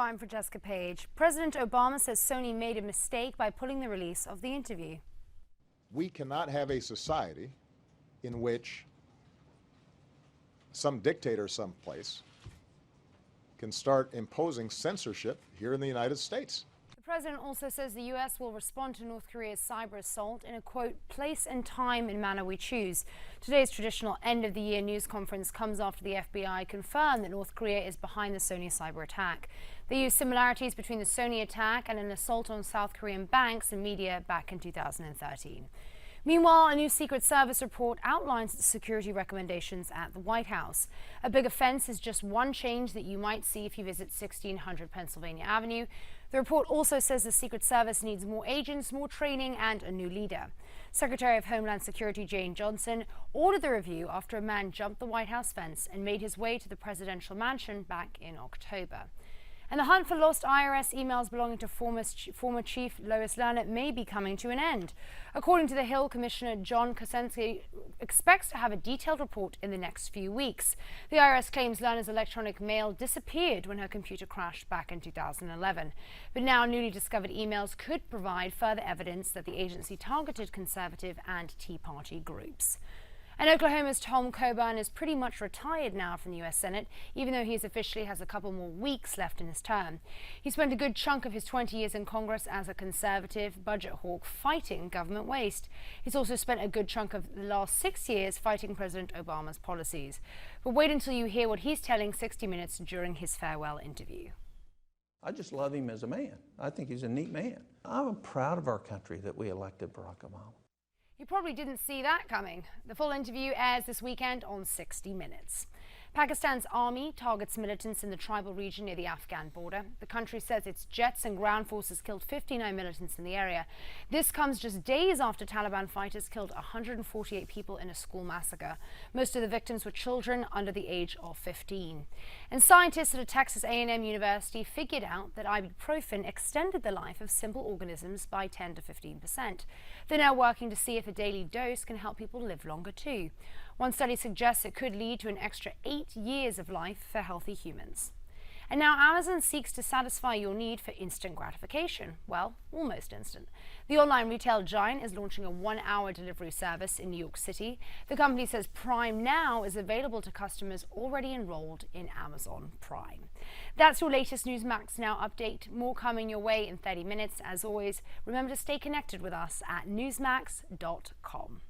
I'm Francesca Page. President Obama says Sony made a mistake by pulling the release of the interview. We cannot have a society in which some dictator someplace can start imposing censorship here in the United States. The president also says the U.S. will respond to North Korea's cyber assault in a, quote, place and time and manner we choose. Today's traditional end-of-the-year news conference comes after the FBI confirmed that North Korea is behind the Sony cyber attack. They use similarities between the Sony attack and an assault on South Korean banks and media back in 2013. Meanwhile, a new Secret Service report outlines the security recommendations at the White House. A big offense is just one change that you might see if you visit 1600 Pennsylvania Avenue. The report also says the Secret Service needs more agents, more training, and a new leader. Secretary of Homeland Security Jane Johnson ordered the review after a man jumped the White House fence and made his way to the presidential mansion back in October. And the hunt for lost IRS emails belonging to former Chief Lois Lerner may be coming to an end. According to the Hill, Commissioner John Kosenski expects to have a detailed report in the next few weeks. The IRS claims Lerner's electronic mail disappeared when her computer crashed back in 2011. But now newly discovered emails could provide further evidence that the agency targeted conservative and Tea Party groups. And Oklahoma's Tom Coburn is pretty much retired now from the U.S. Senate, even though he officially has a couple more weeks left in his term. He spent a good chunk of his 20 years in Congress as a conservative budget hawk fighting government waste. He's also spent a good chunk of the last 6 years fighting President Obama's policies. But wait until you hear what he's telling 60 Minutes during his farewell interview. I just love him as a man. I think he's a neat man. I'm proud of our country that we elected Barack Obama. You probably didn't see that coming. The full interview airs this weekend on 60 Minutes. Pakistan's army targets militants in the tribal region near the Afghan border. The country says its jets and ground forces killed 59 militants in the area. This comes just days after Taliban fighters killed 148 people in a school massacre. Most of the victims were children under the age of 15. And scientists at a Texas A&M university figured out that ibuprofen extended the life of simple organisms by 10 to 15%. They're now working to see if a daily dose can help people live longer too. One study suggests it could lead to an extra 8 years of life for healthy humans. And now Amazon seeks to satisfy your need for instant gratification. Well, almost instant. The online retail giant is launching a 1-hour delivery service in New York City. The company says Prime Now is available to customers already enrolled in Amazon Prime. That's your latest Newsmax Now update. More coming your way in 30 minutes. As always, remember to stay connected with us at newsmax.com.